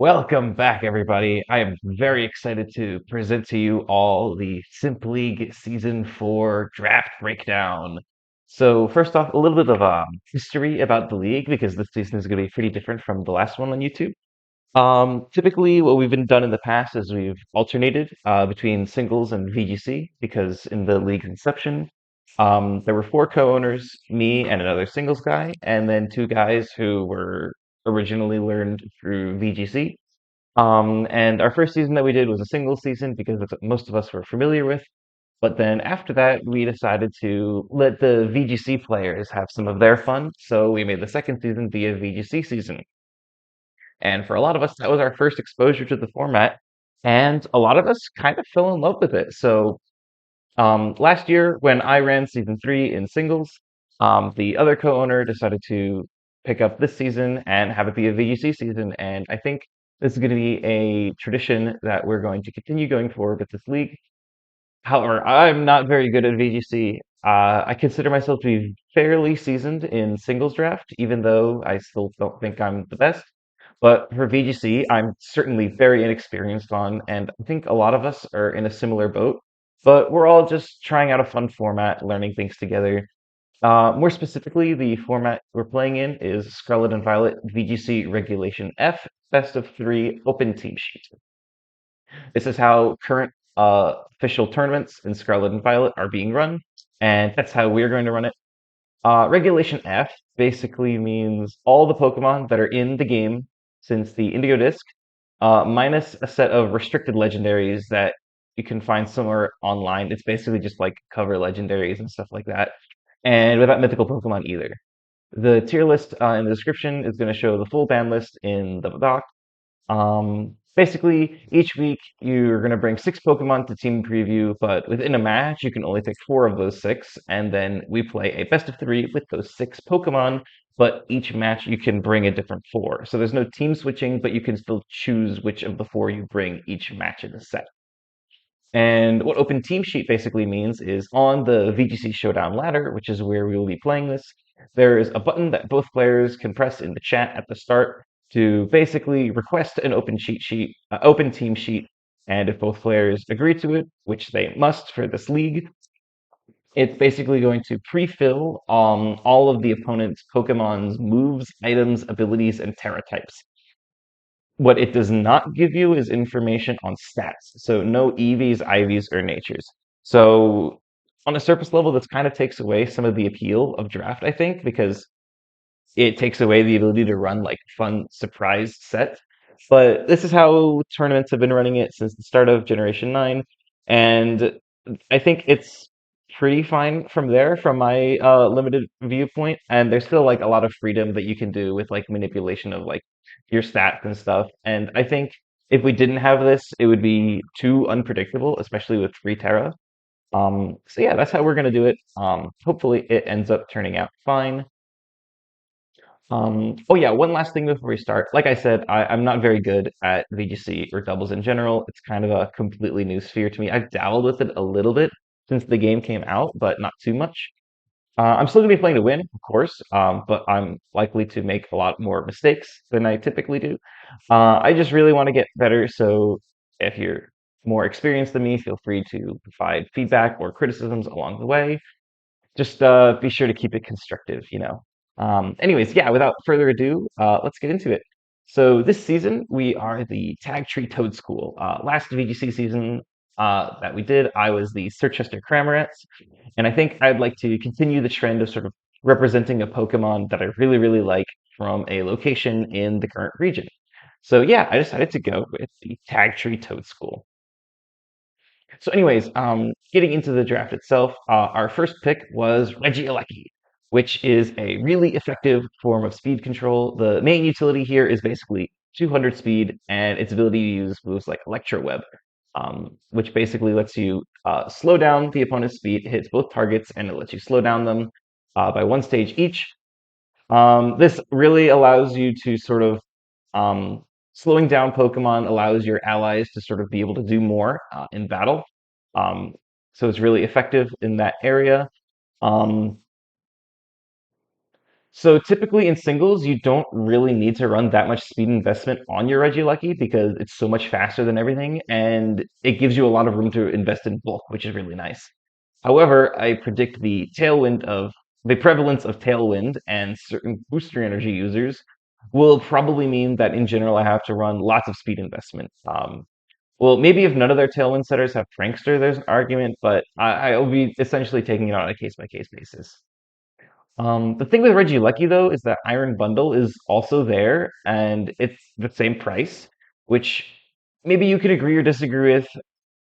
Welcome back, everybody. I am very excited to present to you all the S.I.M.P League Season 4 draft breakdown. So, first off, a little bit of history about the league because this season is going to be pretty different from the last one on YouTube. Typically, what we've been done in the past is we've alternated between singles and VGC because in the league's inception, there were four co-owners, me and another singles guy, and then two guys who were originally learned through VGC. And our first season that we did was a single season because that's what most of us were familiar with. But then after that, we decided to let the VGC players have some of their fun. So we made the second season be a VGC season. And for a lot of us, that was our first exposure to the format. And a lot of us kind of fell in love with it. So last year, when I ran season three in singles, the other co-owner decided to pick up this season and have it be a VGC season. And I think this is going to be a tradition that we're going to continue going forward with this league. However, I'm not very good at VGC. I consider myself to be fairly seasoned in singles draft, even though I still don't think I'm the best. But for VGC, I'm certainly very inexperienced on, and I think a lot of us are in a similar boat. But we're all just trying out a fun format, learning things together. More specifically, the format we're playing in is Scarlet and Violet VGC Regulation F, best of three open team sheet. This is how current official tournaments in Scarlet and Violet are being run, and that's how we're going to run it. Regulation F basically means all the Pokemon that are in the game since the Indigo Disc, minus a set of restricted legendaries that you can find somewhere online. It's basically just like cover legendaries and stuff like that, and without mythical Pokemon either. The tier list in the description is going to show the full ban list in the doc. Basically, each week you're going to bring six Pokemon to team preview, but within a match, you can only pick four of those six, and then we play a best of three with those six Pokemon, but each match you can bring a different four. So there's no team switching, but you can still choose which of the four you bring each match in the set. And what Open Team Sheet basically means is on the VGC Showdown ladder, which is where we will be playing this, there is a button that both players can press in the chat at the start to basically request an open team sheet. And if both players agree to it, which they must for this league, it's basically going to pre-fill all of the opponent's Pokemon's moves, items, abilities, and Terra types. What it does not give you is information on stats. So no EVs, IVs, or natures. So on a surface level, this kind of takes away some of the appeal of draft, I think, because it takes away the ability to run like fun surprise sets. But this is how tournaments have been running it since the start of Generation 9. And I think it's pretty fine from there, from my limited viewpoint. And there's still like a lot of freedom that you can do with like manipulation of like your stats and stuff. And I think if we didn't have this, it would be too unpredictable, especially with free Terra. So yeah, that's how we're gonna do it. Hopefully it ends up turning out fine. Oh yeah, one last thing before we start. Like I said, I'm not very good at VGC or doubles in general. It's kind of a completely new sphere to me. I've dabbled with it a little bit since the game came out, but not too much. I'm still gonna be playing to win, of course, but I'm likely to make a lot more mistakes than I typically do. I just really want to get better, so if you're more experienced than me, feel free to provide feedback or criticisms along the way. Just be sure to keep it constructive. Anyways, yeah, without further ado, let's get into it. So this season, we are the Tag Tree Toad School. Last VGC season that we did, I was the Sirchester Cramorants, and I think I'd like to continue the trend of sort of representing a Pokemon that I really, really like from a location in the current region. So yeah, I decided to go with the Tag Tree Toad School. So, anyways, getting into the draft itself, our first pick was Regieleki, which is a really effective form of speed control. The main utility here is basically 200 speed and its ability to use moves like Electro Web, which basically lets you slow down the opponent's speed. It hits both targets and it lets you slow down them by one stage each. This really allows you to sort of um, slowing down Pokemon allows your allies to sort of be able to do more in battle. Um, so it's really effective in that area. Um, So typically in singles, you don't really need to run that much speed investment on your Regieleki because it's so much faster than everything, and it gives you a lot of room to invest in bulk, which is really nice. However, I predict the prevalence of tailwind and certain booster energy users will probably mean that in general I have to run lots of speed investment. Well, maybe if none of their tailwind setters have Prankster, there's an argument, but I'll be essentially taking it on a case by case basis. The thing with Regieleki though is that Iron Bundle is also there, and it's the same price, which maybe you could agree or disagree with.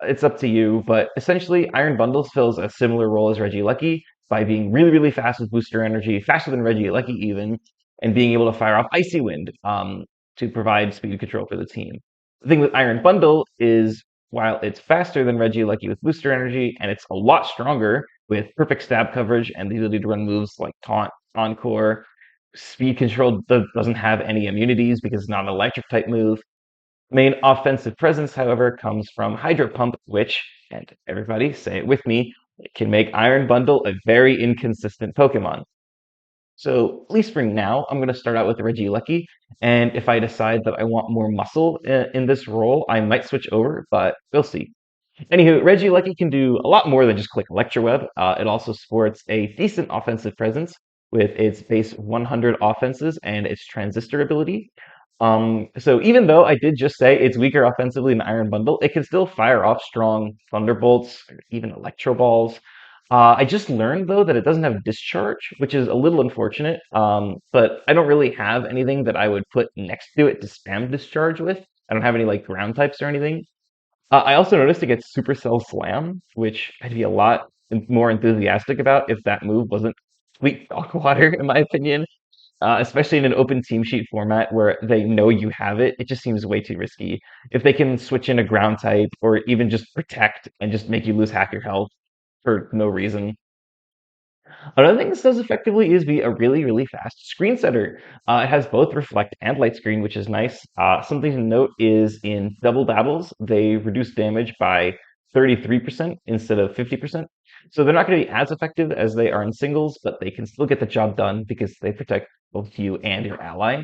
It's up to you, but essentially, Iron Bundles fills a similar role as Regieleki by being really, really fast with booster energy, faster than Regieleki even, and being able to fire off Icy Wind to provide speed control for the team. The thing with Iron Bundle is while it's faster than Regieleki with booster energy, and it's a lot stronger with perfect stab coverage and the ability to run moves like Taunt, Encore, speed control doesn't have any immunities because it's not an electric type move. Main offensive presence, however, comes from Hydro Pump, which, and everybody say it with me, it can make Iron Bundle a very inconsistent Pokemon. So, at least for now, I'm going to start out with Regieleki, and if I decide that I want more muscle in this role, I might switch over, but we'll see. Anywho, Regieleki can do a lot more than just click Electro Web. It also sports a decent offensive presence with its base 100 offenses and its Transistor ability. So even though I did just say it's weaker offensively than Iron Bundle, it can still fire off strong Thunderbolts or even Electro Balls. I just learned though that it doesn't have Discharge, which is a little unfortunate. But I don't really have anything that I would put next to it to spam Discharge with. I don't have any like ground types or anything. I also noticed it gets Supercell Slam, which I'd be a lot more enthusiastic about if that move wasn't complete dog water, in my opinion. Especially in an open team sheet format where they know you have it, it just seems way too risky. If they can switch in a ground type or even just protect and just make you lose half your health for no reason, another thing this does effectively is be a really, really fast screen setter. It has both reflect and light screen, which is nice. Something to note is in double battles, they reduce damage by 33% instead of 50%. So they're not going to be as effective as they are in singles, but they can still get the job done because they protect both you and your ally.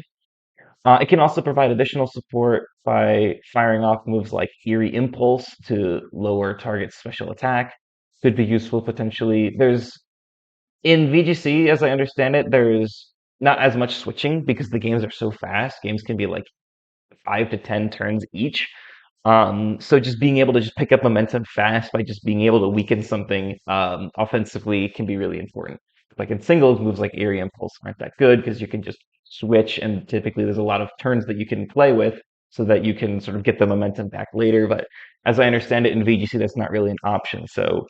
It can also provide additional support by firing off moves like Eerie Impulse to lower target special attack. Could be useful potentially. There's in VGC, as I understand it, there's not as much switching because the games are so fast. Games can be like 5 to 10 turns each. So just being able to just pick up momentum fast by just being able to weaken something offensively can be really important. Like in singles, moves like Eerie Impulse aren't that good because you can just switch, and typically there's a lot of turns that you can play with so that you can sort of get the momentum back later. But as I understand it in VGC, that's not really an option. So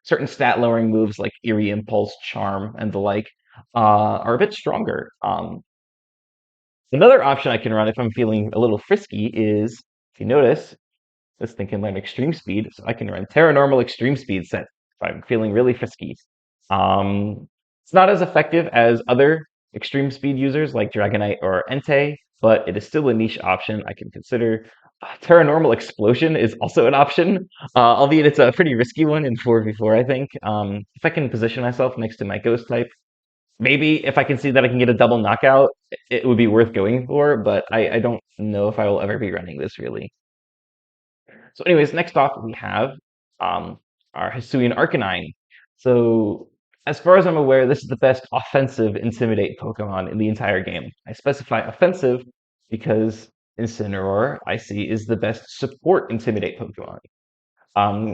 certain stat lowering moves like Eerie Impulse, Charm, and the like are a bit stronger. Another option I can run if I'm feeling a little frisky is, if you notice, this thing can learn extreme speed, so I can run Terra Normal extreme speed set if I'm feeling really frisky. It's not as effective as other extreme speed users like Dragonite or Entei, but it is still a niche option I can consider. Terra Normal Explosion is also an option, albeit it's a pretty risky one in 4v4, I think. If I can position myself next to my Ghost type, maybe if I can see that I can get a double knockout, it would be worth going for, but I don't know if I will ever be running this really. So, anyways, next off we have um, our Hisuian Arcanine. So, as far as I'm aware, this is the best offensive Intimidate Pokemon in the entire game. I specify offensive because Incineroar, I see, is the best support Intimidate Pokemon.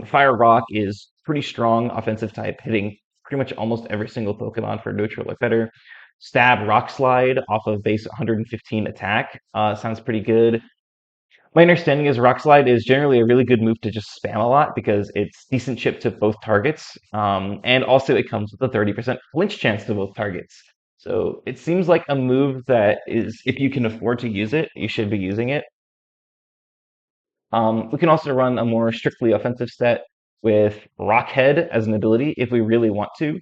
Fire Rock is pretty strong offensive type, hitting pretty much almost every single Pokemon for neutral or better. Stab Rock Slide off of base 115 attack sounds pretty good. My understanding is Rock Slide is generally a really good move to just spam a lot because it's decent chip to both targets, and also it comes with a 30% flinch chance to both targets. So it seems like a move that is, if you can afford to use it, you should be using it. We can also run a more strictly offensive set with Rock Head as an ability if we really want to,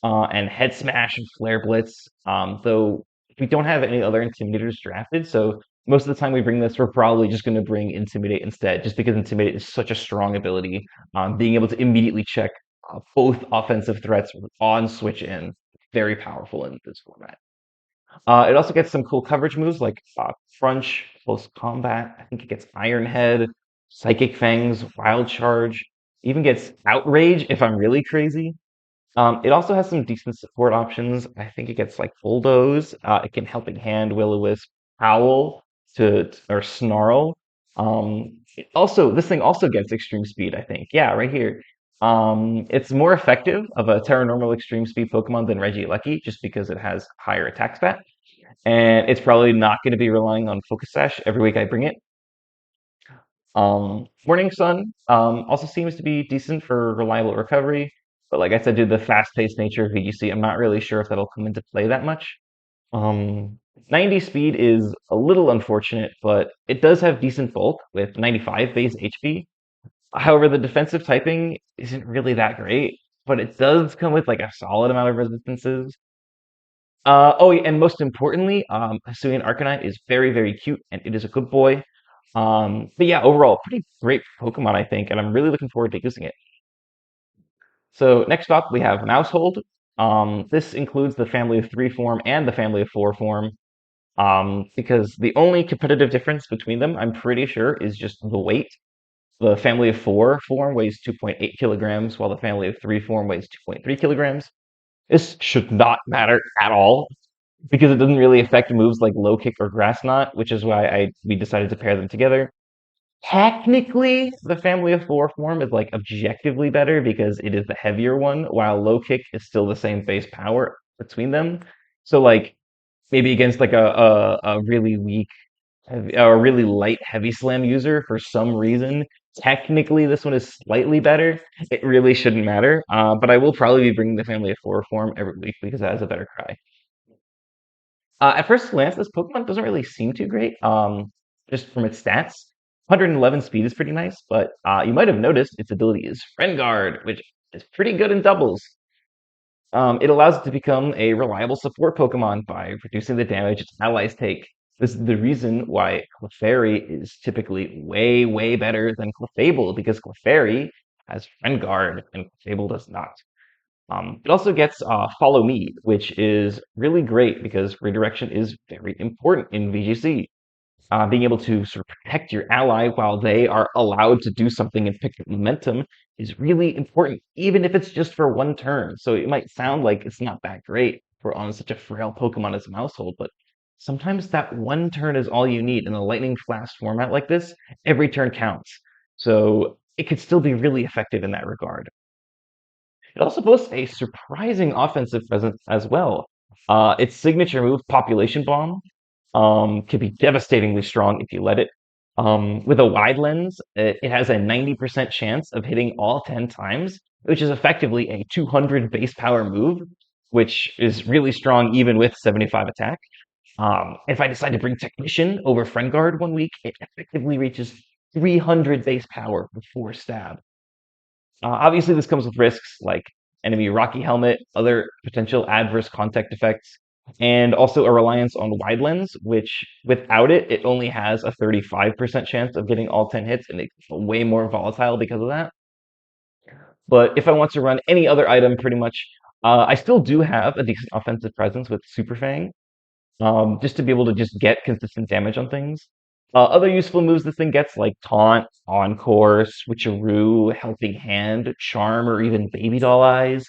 and Head Smash and Flare Blitz. Though we don't have any other Intimidators drafted, so most of the time we bring this, we're probably just going to bring Intimidate instead, just because Intimidate is such a strong ability. Being able to immediately check both offensive threats on switch in. very powerful in this format. It also gets some cool coverage moves like Crunch, Close Combat. I think it gets Iron Head, Psychic Fangs, Wild Charge. Even gets Outrage if I'm really crazy. It also has some decent support options. I think it gets like Bulldoze. It can Helping Hand, Will-O-Wisp, Howl or Snarl. This thing also gets Extreme Speed. I think, yeah, right here. It's more effective of a Terra Normal Extreme Speed Pokemon than Regieleki, just because it has higher attack stat, and it's probably not going to be relying on Focus Sash every week I bring it. Morning Sun also seems to be decent for reliable recovery, but like I said, due to the fast-paced nature of VGC, I'm not really sure if that'll come into play that much. 90 speed is a little unfortunate, but it does have decent bulk with 95 base HP. However, the defensive typing isn't really that great, but it does come with like a solid amount of resistances. Oh, yeah, and most importantly, Hisuian Arcanine is very, very cute, and it is a good boy. But yeah, overall, pretty great Pokemon, I think, and I'm really looking forward to using it. So next up, we have Mousehold. This includes the family of 3 form and the family of 4 form, because the only competitive difference between them, I'm pretty sure, is just the weight. The family of 4 form weighs 2.8 kilograms, while the family of 3 form weighs 2.3 kilograms. This should not matter at all because it doesn't really affect moves like low kick or grass knot, which is why we decided to pair them together. Technically, the family of 4 form is like objectively better because it is the heavier one, while low kick is still the same base power between them. So like maybe against like a really weak or a really light heavy slam user for some reason, technically this one is slightly better. It really shouldn't matter. But I will probably be bringing the family of 4 form every week because that has a better cry. At first glance, this Pokemon doesn't really seem too great, just from its stats. 111 speed is pretty nice, but you might have noticed its ability is Friend Guard, which is pretty good in doubles. It allows it to become a reliable support Pokemon by reducing the damage its allies take. This is the reason why Clefairy is typically way, way better than Clefable, because Clefairy has Friend Guard and Clefable does not. It also gets Follow Me, which is really great because redirection is very important in VGC. Being able to sort of protect your ally while they are allowed to do something and pick up momentum is really important, even if it's just for one turn. So it might sound like it's not that great for on such a frail Pokemon as Mousehold, but sometimes that one turn is all you need in a lightning flash format like this. Every turn counts. So it could still be really effective in that regard. It also boasts a surprising offensive presence as well. Its signature move, Population Bomb, can be devastatingly strong if you let it. With a wide lens, it has a 90% chance of hitting all 10 times, which is effectively a 200 base power move, which is really strong even with 75 attack. If I decide to bring Technician over Friend Guard one week, it effectively reaches 300 base power before stab. Obviously, this comes with risks like enemy Rocky Helmet, other potential adverse contact effects, and also a reliance on wide lens, which without it, it only has a 35% chance of getting all 10 hits, and it's way more volatile because of that. But if I want to run any other item, pretty much, I still do have a decent offensive presence with Super Fang, just to be able to just get consistent damage on things. Other useful moves this thing gets like Taunt, Encore, Switcheroo, Helping Hand, Charm, or even Baby Doll Eyes,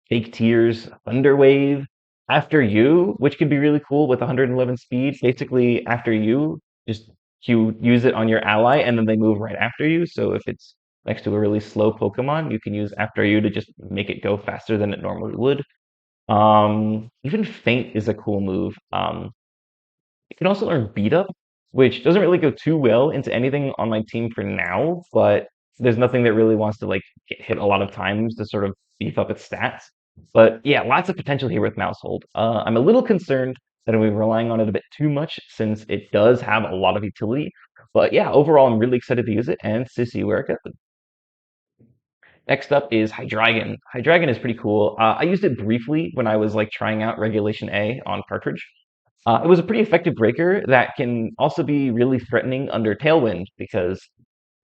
Fake Tears, Thunder Wave, After You, which can be really cool with 111 speed. Basically, after you, just you use it on your ally and then they move right after you. So if it's next to a really slow Pokemon, you can use After You to just make it go faster than it normally would. Even Faint is a cool move. You can also learn Beat Up, which doesn't really go too well into anything on my team for now, but there's nothing that really wants to like get hit a lot of times to sort of beef up its stats. But yeah, lots of potential here with Mousehold. I'm a little concerned that we're relying on it a bit too much since it does have a lot of utility. But yeah, overall, I'm really excited to use it and to see where it goes. Next up is Hydreigon. Hydreigon is pretty cool. I used it briefly when I was like trying out Regulation A on cartridge. It was a pretty effective breaker that can also be really threatening under Tailwind because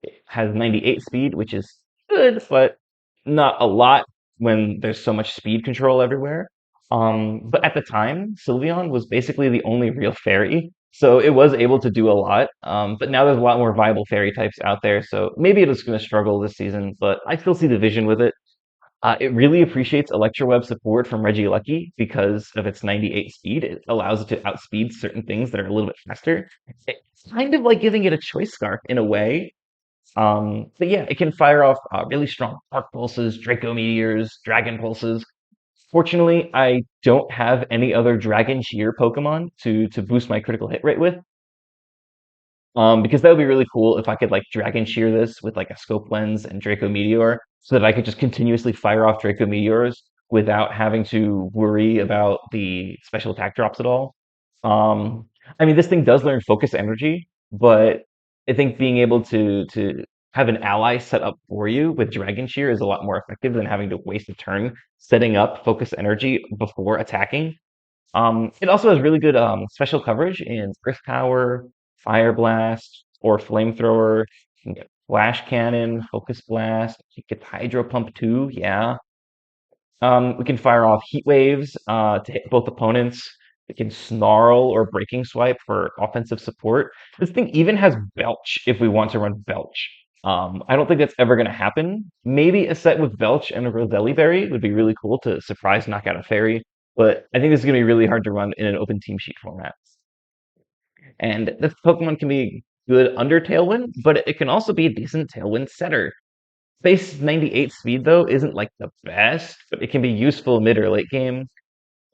it has 98 speed, which is good, but not a lot when there's so much speed control everywhere. But at the time, Sylveon was basically the only real fairy, so it was able to do a lot. But now there's a lot more viable fairy types out there, so maybe it is going to struggle this season, but I still see the vision with it. It really appreciates Electroweb support from Regieleki because of its 98 speed. It allows it to outspeed certain things that are a little bit faster. It's kind of like giving it a choice scarf in a way. But yeah, it can fire off really strong Arc Pulses, Draco Meteors, Dragon Pulses. Fortunately, I don't have any other Dragon Cheer Pokemon to boost my critical hit rate with. Because that would be really cool if I could like Dragon Cheer this with like a Scope Lens and Draco Meteor, so that I could just continuously fire off Draco Meteors without having to worry about the special attack drops at all. Um, I mean, this thing does learn Focus Energy, but I think being able to have an ally set up for you with Dragon Cheer is a lot more effective than having to waste a turn setting up Focus Energy before attacking. It also has really good special coverage in Earth Power, Fire Blast, or Flamethrower. You can get Flash Cannon, Focus Blast. You get Hydro Pump too, yeah. We can fire off Heat Waves to hit both opponents. We can Snarl or Breaking Swipe for offensive support. This thing even has Belch if we want to run Belch. I don't think that's ever going to happen. Maybe a set with Belch and a Roselli Berry would be really cool to surprise knock out a fairy, but I think this is going to be really hard to run in an open team sheet format. And this Pokemon can be good under Tailwind, but it can also be a decent Tailwind setter. Base 98 speed though isn't like the best, but it can be useful mid or late game.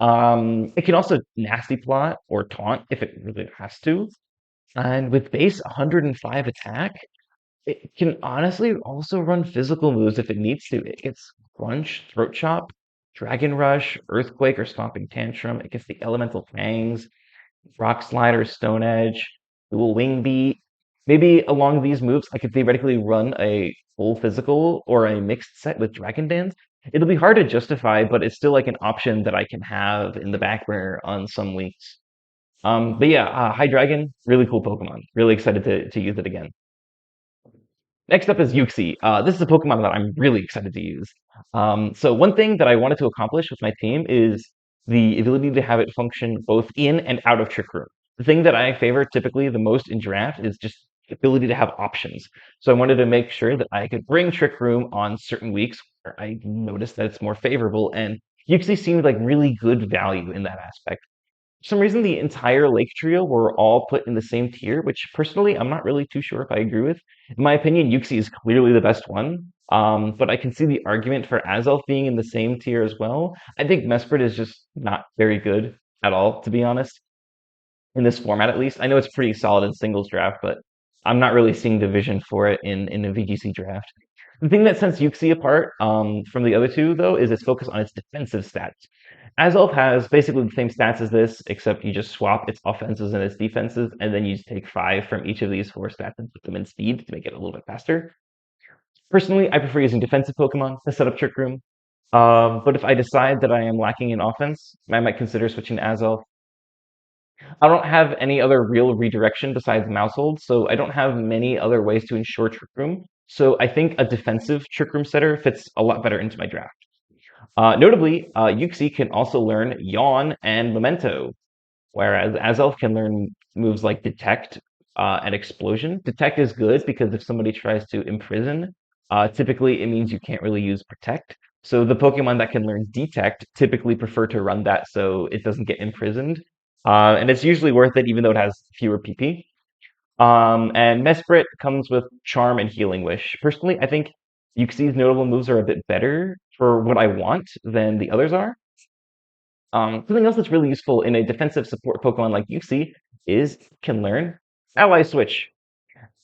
It can also nasty plot or taunt if it really has to. And with base 105 attack, it can honestly also run physical moves if it needs to. It gets Crunch, Throat Chop, Dragon Rush, Earthquake, or Stomping Tantrum. It gets the Elemental Fangs, Rock Slider, Stone Edge, Dual Wing Beat. Maybe along these moves, I could theoretically run a full physical or a mixed set with Dragon Dance. It'll be hard to justify, but it's still like an option that I can have in the back burner on some weeks. But yeah, Hydreigon, really cool Pokemon. Really excited to use it again. Next up is Uxie. This is a Pokemon that I'm really excited to use. So one thing that I wanted to accomplish with my team is the ability to have it function both in and out of Trick Room. The thing that I favor typically the most in draft is just the ability to have options. So I wanted to make sure that I could bring Trick Room on certain weeks where I noticed that it's more favorable, and Uxie seemed like really good value in that aspect. For some reason, the entire Lake Trio were all put in the same tier, which personally I'm not really too sure if I agree with. In my opinion, Yuxi is clearly the best one, but I can see the argument for Azelf being in the same tier as well. I think Mesprit is just not very good at all, to be honest, in this format at least. I know it's pretty solid in singles draft, but I'm not really seeing the vision for it in a VGC draft. The thing that sets Yuxi apart from the other two, though, is its focus on its defensive stats. Azelf has basically the same stats as this, except you just swap its offenses and its defenses, and then you just take 5 from each of these 4 stats and put them in speed to make it a little bit faster. Personally, I prefer using defensive Pokemon to set up Trick Room. But if I decide that I am lacking in offense, I might consider switching to Azelf. I don't have any other real redirection besides Mousehold, so I don't have many other ways to ensure Trick Room. So I think a defensive Trick Room setter fits a lot better into my draft. Notably, Yuxi can also learn Yawn and Memento, whereas Azelf can learn moves like Detect and Explosion. Detect is good because if somebody tries to imprison, typically it means you can't really use Protect. So the Pokemon that can learn Detect typically prefer to run that so it doesn't get imprisoned. And it's usually worth it even though it has fewer PP. And Mesprit comes with Charm and Healing Wish. Personally, I think Uxi's notable moves are a bit better for what I want than the others are. Something else that's really useful in a defensive support Pokemon like Uxie is can learn Ally Switch.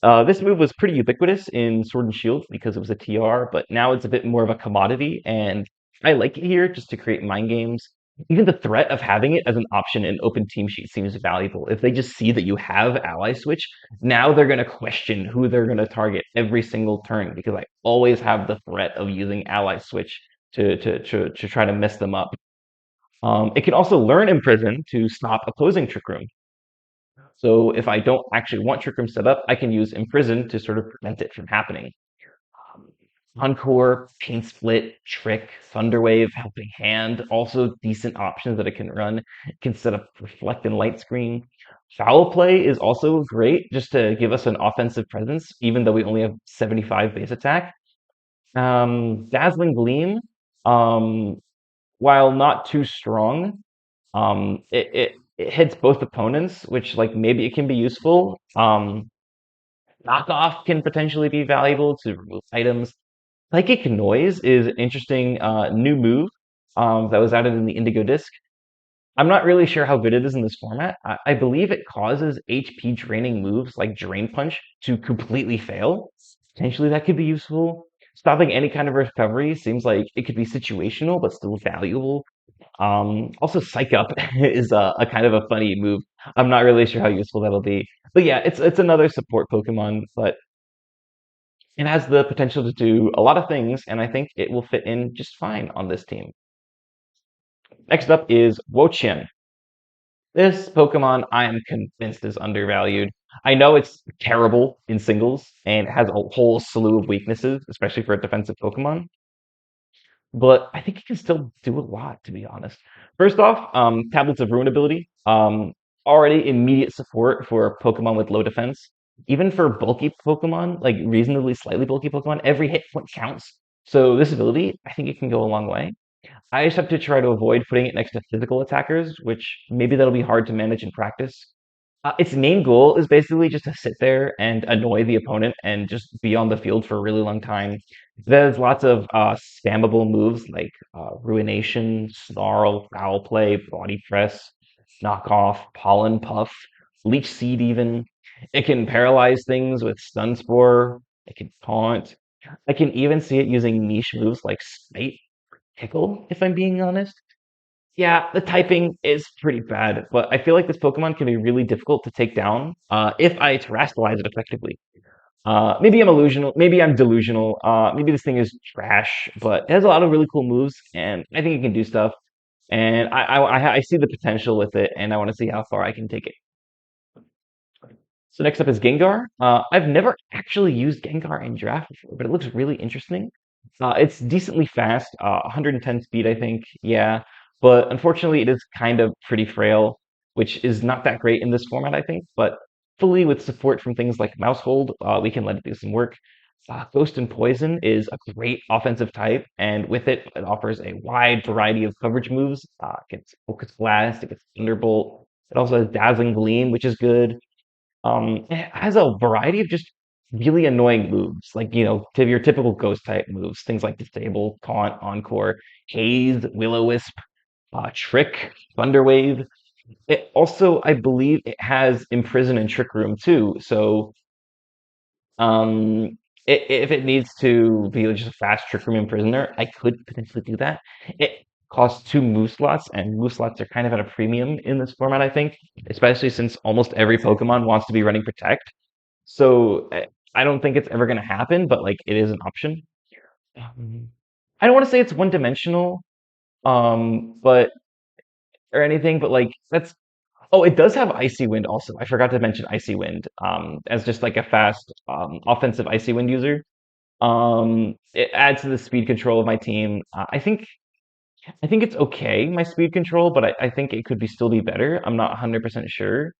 This move was pretty ubiquitous in Sword and Shield because it was a TR, but now it's a bit more of a commodity, and I like it here just to create mind games. Even the threat of having it as an option in open team sheet seems valuable. If they just see that you have ally switch, now they're going to question who they're going to target every single turn because I always have the threat of using ally switch to try to mess them up. It can also learn Imprison to stop opposing Trick Room. So if I don't actually want Trick Room set up, I can use Imprison to sort of prevent it from happening. Encore, Pain Split, Trick, Thunderwave, Helping Hand, also decent options that it can run. It can set up Reflect and Light Screen. Foul Play is also great just to give us an offensive presence, even though we only have 75 base attack. Dazzling Gleam, um, while not too strong, it hits both opponents, which like maybe it can be useful. Knockoff can potentially be valuable to remove items. Psychic Noise is an interesting new move that was added in the Indigo Disc. I'm not really sure how good it is in this format. I believe it causes HP draining moves like Drain Punch to completely fail. Potentially that could be useful. Stopping any kind of recovery seems like it could be situational but still valuable. Also, Psych Up is a kind of a funny move. I'm not really sure how useful that'll be. But yeah, it's another support Pokemon, but it has the potential to do a lot of things, and I think it will fit in just fine on this team. Next up is Wo-Chien. This Pokemon, I am convinced is undervalued. I know it's terrible in singles and it has a whole slew of weaknesses, especially for a defensive Pokemon, but I think it can still do a lot, to be honest. First off, Tablets of Ruin ability, already immediate support for a Pokemon with low defense. Even for bulky Pokemon, like reasonably slightly bulky Pokemon, every hit point counts. So this ability, I think it can go a long way. I just have to try to avoid putting it next to physical attackers, which maybe that'll be hard to manage in practice. Its main goal is basically just to sit there and annoy the opponent and just be on the field for a really long time. There's lots of spammable moves like Ruination, Snarl, Foul Play, Body Press, Knock Off, Pollen Puff, Leech Seed even. It can paralyze things with Stun Spore. It can taunt. I can even see it using niche moves like Spite, Tickle, if I'm being honest. Yeah, the typing is pretty bad, but I feel like this Pokemon can be really difficult to take down if I terrestrialize it effectively. Maybe I'm delusional. Maybe this thing is trash, but it has a lot of really cool moves, and I think it can do stuff. And I see the potential with it, and I want to see how far I can take it. So next up is Gengar. I've never actually used Gengar in draft before, but it looks really interesting. It's decently fast, 110 speed, I think. Yeah, but unfortunately, it is kind of pretty frail, which is not that great in this format, I think. But fully with support from things like Mouse Hold, we can let it do some work. Ghost and Poison is a great offensive type, and with it, it offers a wide variety of coverage moves. It gets Focus Blast, it gets Thunderbolt. It also has Dazzling Gleam, which is good. It has a variety of just really annoying moves, like, to your typical ghost type moves, things like Disable, Taunt, Encore, Haze, Will-O-Wisp, Trick, Thunderwave. It also, I believe, it has Imprison and Trick Room too. So, um, if it needs to be just a fast Trick Room Imprisoner, I could potentially do that. It costs two move slots, and move slots are kind of at a premium in this format, I think, especially since almost every Pokemon wants to be running Protect. So I don't think it's ever going to happen, but like it is an option. Um, I don't want to say it's one dimensional, but or anything, but like that's. Oh, it does have Icy Wind also. I forgot to mention Icy Wind as just like a fast offensive Icy Wind user. It adds to the speed control of my team. I think it's okay, my speed control, but I think it could be still be better. I'm not 100% sure.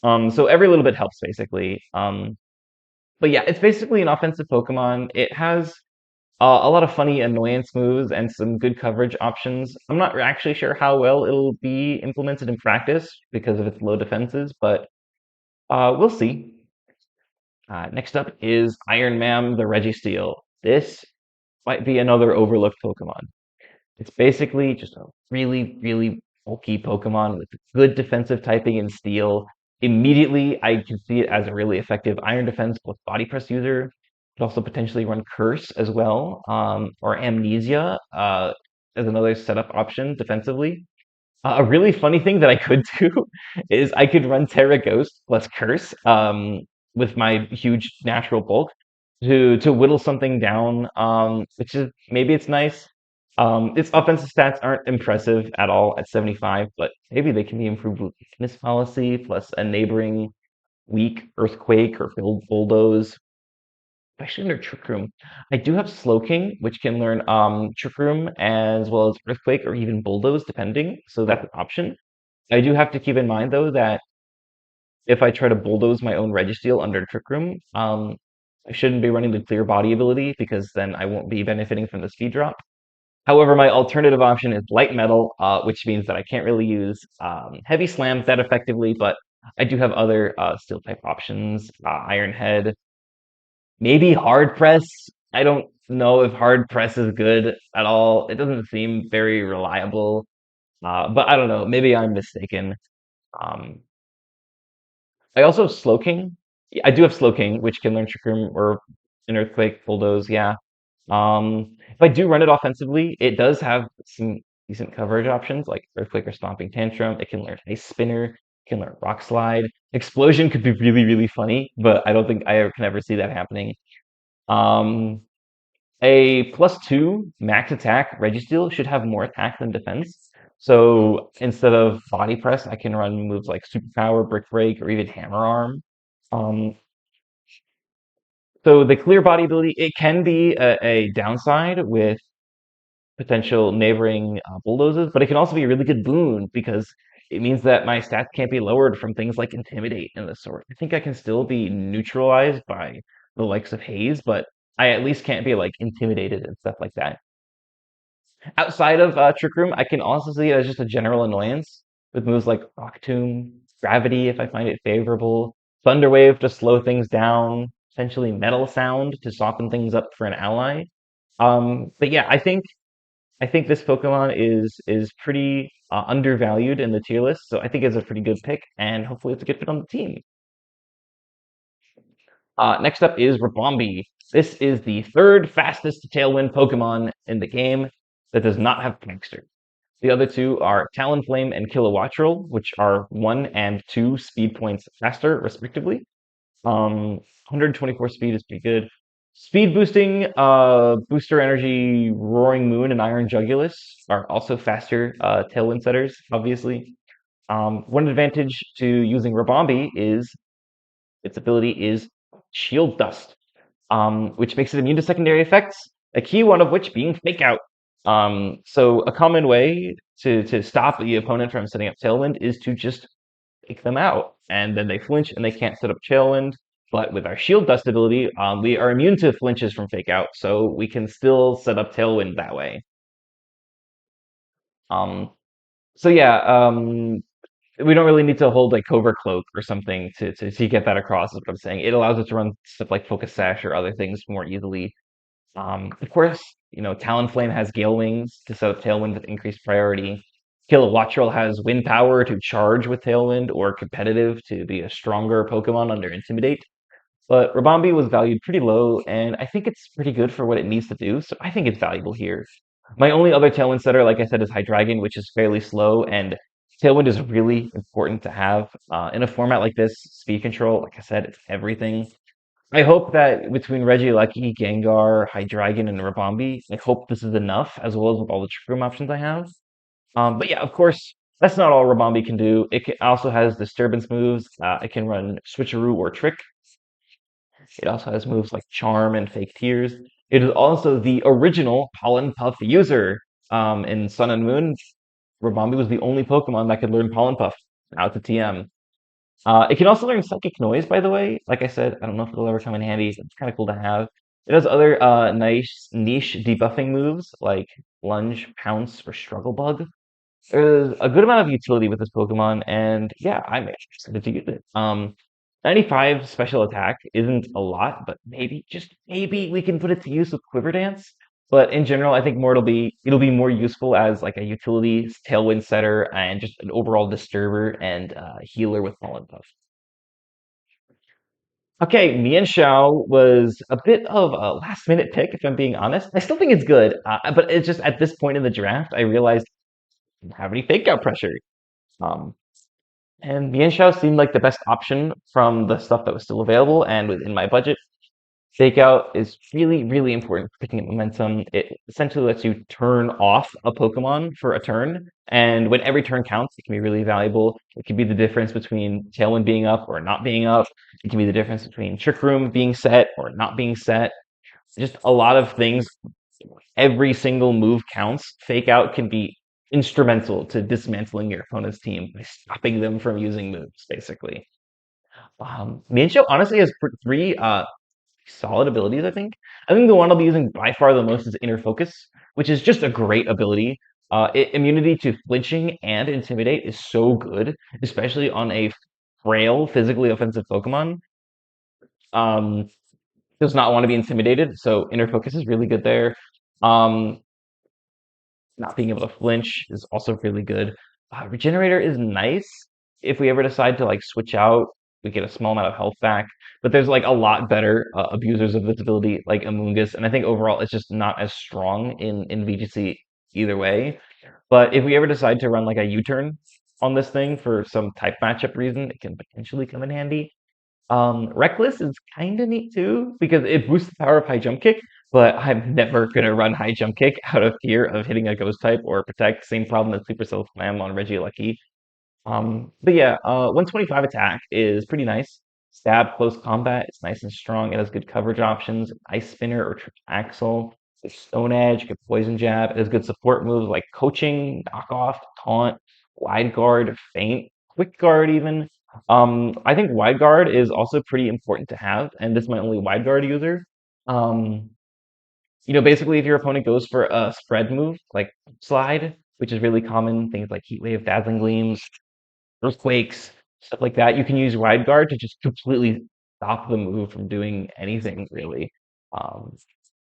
So every little bit helps basically. But yeah, it's basically an offensive Pokemon. It has a lot of funny annoyance moves and some good coverage options. I'm not actually sure how well it'll be implemented in practice because of its low defenses, but we'll see. Next up is Iron Man the Registeel. This might be another overlooked Pokemon. It's basically just a really, really bulky Pokemon with good defensive typing and steel. Immediately, I can see it as a really effective Iron Defense plus Body Press user. Could also potentially run Curse as well, or Amnesia as another setup option defensively. A really funny thing that I could do is I could run Terra Ghost plus Curse with my huge natural bulk to whittle something down, which is maybe it's nice. Its offensive stats aren't impressive at all at 75, but maybe they can be improved with weakness policy plus a neighboring weak Earthquake or Bulldoze. especially under Trick Room. I do have Slowking, which can learn Trick Room as well as Earthquake or even Bulldoze, depending. So that's an option. I do have to keep in mind though that if I try to bulldoze my own Registeel under Trick Room, I shouldn't be running the Clear Body ability because then I won't be benefiting from the speed drop. However, my alternative option is Light Metal, which means that I can't really use Heavy Slam that effectively, but I do have other Steel type options, Iron Head, maybe Hard Press. I don't know if Hard Press is good at all. It doesn't seem very reliable, but I don't know. Maybe I'm mistaken. Um, I also have Slowking. Yeah, I do have Slowking, which can learn Trick Room or an Earthquake, Bulldoze, yeah. If I do run it offensively, it does have some decent coverage options like Earthquake or Stomping Tantrum. It can learn Ice Spinner, it can learn Rock Slide. Explosion could be really, really funny, but I don't think can ever see that happening. Um, a +2 max attack Registeel should have more attack than defense. So instead of body press, I can run moves like Superpower, Brick Break, or even Hammer Arm. Um, so the clear body ability, it can be a downside with potential neighboring bulldozers, but it can also be a really good boon because it means that my stats can't be lowered from things like Intimidate and the sort. I think I can still be neutralized by the likes of Haze, but I at least can't be like intimidated and stuff like that. Outside of Trick Room, I can also see it as just a general annoyance with moves like Rock Tomb, Gravity if I find it favorable, Thunder Wave to slow things down, potentially Metal Sound to soften things up for an ally. But yeah, I think this Pokemon is pretty undervalued in the tier list, so I think it's a pretty good pick, and hopefully it's a good fit on the team. Next up is Rabombi. This is the third fastest Tailwind Pokemon in the game that does not have Prankster. The other two are Talonflame and Kilowattrel, which are 1 and 2 speed points faster, respectively. 124 speed is pretty good. Speed boosting, Booster Energy, Roaring Moon, and Iron Jugulus are also faster Tailwind setters, obviously. One advantage to using Rabombi is its ability is Shield Dust, which makes it immune to secondary effects, a key one of which being Fake Out. So a common way to stop the opponent from setting up Tailwind is to just take them out, and then they flinch and they can't set up Tailwind. But with our Shield Dust ability, we are immune to flinches from Fake Out, so we can still set up Tailwind that way. Um, so yeah, we don't really need to hold like Covert Cloak or something to get that across. Is what I'm saying. It allows us to run stuff like Focus Sash or other things more easily. Of course, Talonflame has Gale Wings to set up Tailwind with increased priority. Kilowattrel has Wind Power to charge with Tailwind, or Competitive to be a stronger Pokemon under Intimidate. But Rabombi was valued pretty low, and I think it's pretty good for what it needs to do, so I think it's valuable here. My only other Tailwind setter, like I said, is Hydreigon, which is fairly slow, and Tailwind is really important to have. In a format like this, speed control, like I said, it's everything. I hope that between Regieleki, Gengar, Hydreigon, and Rabombi, I hope this is enough, as well as with all the Trick Room options I have. But yeah, of course, that's not all Rabombi can do. Also has Disturbance moves. It can run Switcheroo or Trick. It also has moves like Charm and Fake Tears. It is also the original Pollen Puff user. In Sun and Moon, Rabombi was the only Pokemon that could learn Pollen Puff out to TM. It can also learn Psychic Noise, by the way. Like I said, I don't know if it'll ever come in handy. It's kind of cool to have. It has other nice niche debuffing moves like Lunge, Pounce, or Struggle Bug. There's a good amount of utility with this Pokemon, and yeah, I'm excited to use it. 95 special attack isn't a lot, but maybe, just maybe, we can put it to use with Quiver Dance. But in general, I think more it'll be more useful as like a utility tailwind setter and just an overall disturber and healer with Pollen Puff. Okay, Mian Shao was a bit of a last minute pick, if I'm being honest. I still think it's good, but it's just at this point in the draft, I realized I didn't have any fake out pressure. Um, and Mian Shao seemed like the best option from the stuff that was still available and within my budget. Fake out is really, really important for picking up momentum. It essentially lets you turn off a Pokemon for a turn, and when every turn counts, it can be really valuable. It can be the difference between Tailwind being up or not being up. It can be the difference between Trick Room being set or not being set. Just a lot of things. Every single move counts. Fake out can be instrumental to dismantling your opponent's team by stopping them from using moves, basically. Mienshao honestly has three solid abilities, I think. I think the one I'll be using by far the most is Inner Focus, which is just a great ability. Immunity to flinching and intimidate is so good, especially on a frail, physically offensive Pokemon. Um, does not want to be intimidated, so Inner Focus is really good there. Um, not being able to flinch is also really good. Regenerator is nice if we ever decide to like switch out. We get a small amount of health back, but there's like a lot better abusers of this ability, like Amoonguss, and I think overall it's just not as strong in VGC either way. But if we ever decide to run like a U-turn on this thing for some type matchup reason, it can potentially come in handy. Reckless is kind of neat too because it boosts the power of high jump kick, but I'm never gonna run high jump kick out of fear of hitting a ghost type or protect. Same problem as Supercell Slam on Regieleki. But yeah, 125 attack is pretty nice. Stab close combat, it's nice and strong. It has good coverage options. Ice Spinner or Triple Axle. It's Stone Edge, good Poison Jab. It has good support moves like Coaching, Knock Off, Taunt, Wide Guard, Feint, Quick Guard even. I think Wide Guard is also pretty important to have, and this is my only Wide Guard user. Um, basically if your opponent goes for a spread move, like Slide, which is really common, things like Heat Wave, Dazzling Gleams, earthquakes, stuff like that. You can use wide guard to just completely stop the move from doing anything really. Um,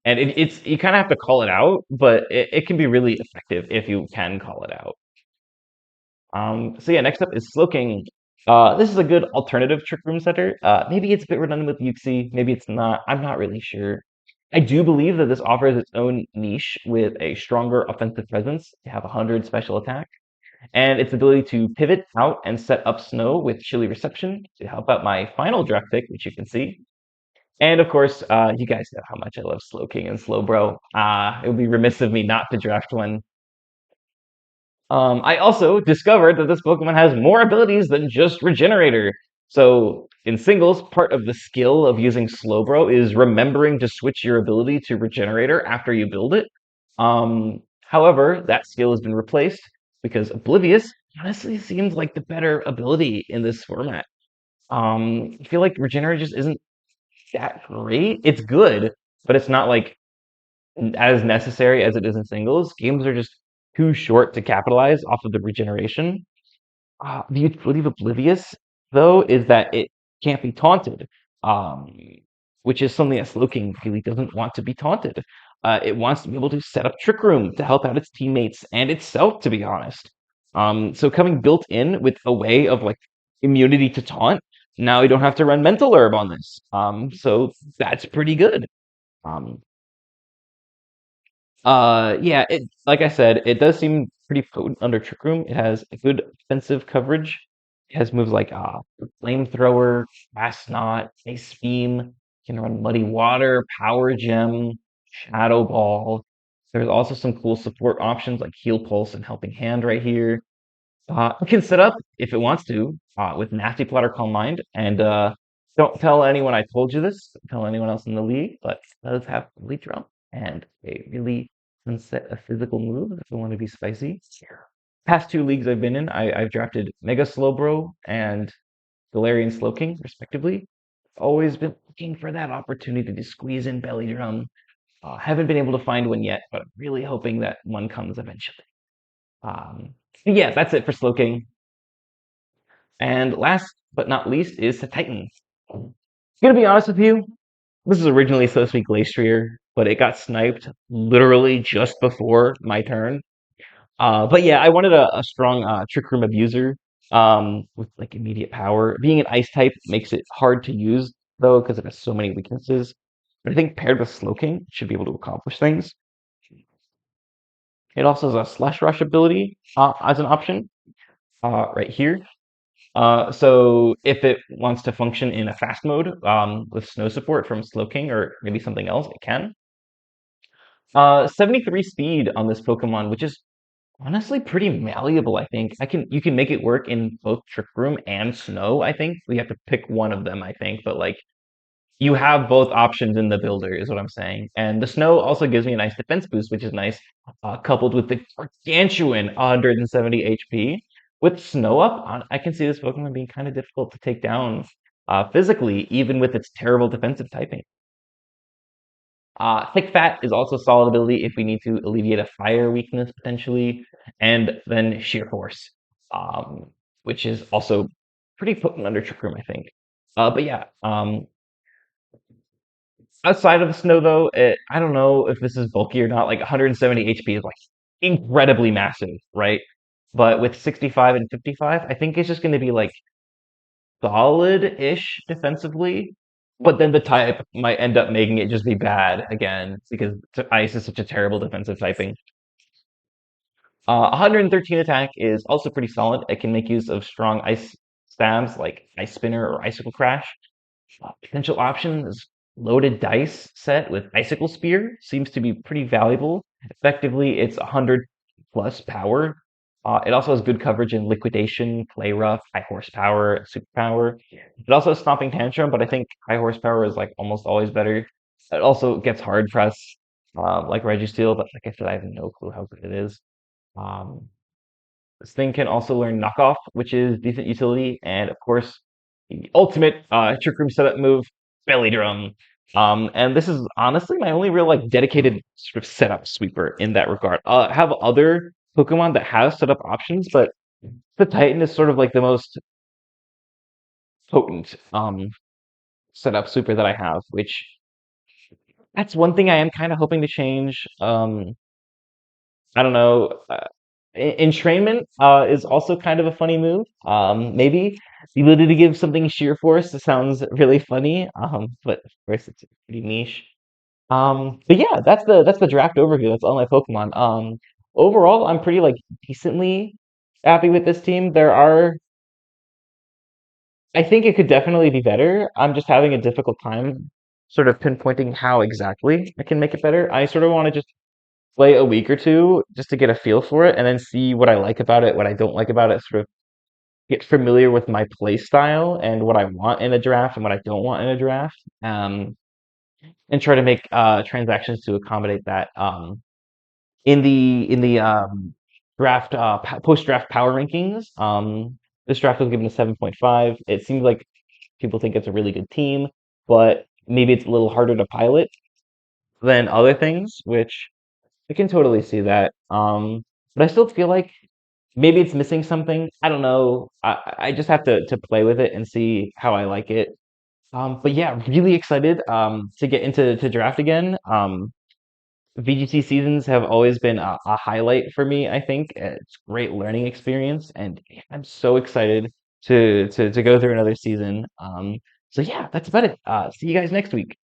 and it's you kind of have to call it out, but it can be really effective if you can call it out. So yeah, next up is Slowking. This is a good alternative Trick Room setter. Maybe it's a bit redundant with Yuxi, maybe it's not. I'm not really sure. I do believe that this offers its own niche with a stronger offensive presence to have 100 special attack and its ability to pivot out and set up snow with chilly reception to help out my final draft pick, which you can see. And of course, you guys know how much I love Slow King and Slow Bro. It would be remiss of me not to draft one. I also discovered that this Pokemon has more abilities than just Regenerator. So in singles, part of the skill of using Slowbro is remembering to switch your ability to Regenerator after you build it. However, that skill has been replaced because Oblivious honestly seems like the better ability in this format. I feel like Regenerator just isn't that great. It's good, but it's not like as necessary as it is in singles. Games are just too short to capitalize off of the regeneration. The utility of Oblivious, though, is that it can't be taunted, um, which is something that Slowking really doesn't want to be taunted. It wants to be able to set up Trick Room to help out its teammates and itself, to be honest. So coming built in with a way of like immunity to taunt, now you don't have to run Mental Herb on this. So that's pretty good. Um, yeah, it like I said, it does seem pretty potent under Trick Room. It has a good offensive coverage. It has moves like Flamethrower, Fast Knot, Ice Beam, can run Muddy Water, Power Gem, Shadow Ball. There's also some cool support options like Heal Pulse and Helping Hand right here. It can set up if it wants to with Nasty Plotter Calm Mind. And don't tell anyone I told you this. Don't tell anyone else in the league, but it does have Lead Drum and a really fun set of physical moves if I want to be spicy. Past two leagues I've been in, I've drafted Mega Slowbro and Galarian Slowking, respectively. Always been looking for that opportunity to squeeze in Belly Drum. Haven't been able to find one yet, but I'm really hoping that one comes eventually. Um, yeah, that's it for Slowking. And last but not least is the Titan. Gonna be honest with you, this is originally supposed to be Glastrier, but it got sniped literally just before my turn. But yeah, I wanted a strong Trick Room Abuser with like immediate power. Being an Ice type makes it hard to use though because it has so many weaknesses. But I think paired with Slowking it should be able to accomplish things. It also has a Slash Rush ability as an option right here. So if it wants to function in a fast mode, with snow support from Slowking or maybe something else, it can. 73 speed on this Pokemon, which is honestly pretty malleable, I think. You can make it work in both Trick Room and Snow, I think. We have to pick one of them, I think, but like you have both options in the builder, is what I'm saying. And the Snow also gives me a nice defense boost, which is nice, coupled with the gargantuan 170 HP. With Snow up, I can see this Pokemon being kind of difficult to take down physically, even with its terrible defensive typing. Thick Fat is also a solid ability if we need to alleviate a fire weakness potentially, and then Sheer Force, um, which is also pretty potent under Trick Room, I think. But yeah, outside of Snow though, I don't know if this is bulky or not. Like 170 HP is like incredibly massive, right? But with 65 and 55, I think it's just going to be like solid-ish defensively, but then the type might end up making it just be bad again because ice is such a terrible defensive typing. 113 attack is also pretty solid. It can make use of strong ice stabs like Ice Spinner or Icicle Crash. Potential options: loaded dice set with Icicle Spear seems to be pretty valuable. Effectively, it's 100 plus power. It also has good coverage in Liquidation, Play Rough, High Horsepower, Superpower. It also has Stomping Tantrum, but I think High Horsepower is like almost always better. It also gets Hard Press, like Registeel, but like I said, I have no clue how good it is. Um, this thing can also learn knockoff, which is decent utility, and of course, the ultimate trick room setup move, belly drum. And this is honestly my only real like dedicated sort of setup sweeper in that regard. I have other Pokemon that have setup options, but the Titan is sort of like the most potent setup sweeper that I have, which that's one thing I am kind of hoping to change. I don't know. Entrainment is also kind of a funny move. Maybe the ability to give something sheer force sounds really funny. But of course it's pretty niche. But yeah, that's the draft overview. That's all my Pokemon. Overall, I'm pretty like decently happy with this team. I think it could definitely be better. I'm just having a difficult time sort of pinpointing how exactly I can make it better. I sort of want to just play a week or two just to get a feel for it and then see what I like about it, what I don't like about it, sort of get familiar with my play style and what I want in a draft and what I don't want in a draft. And try to make transactions to accommodate that. In the draft post draft power rankings, this draft was given a 7.5. It seems like people think it's a really good team, but maybe it's a little harder to pilot than other things, which I can totally see that. But I still feel like maybe it's missing something. I don't know. I just have to play with it and see how I like it. But yeah, really excited to get into to draft again. VGC seasons have always been a highlight for me, I think. It's a great learning experience, and I'm so excited to go through another season. So yeah, that's about it. See you guys next week.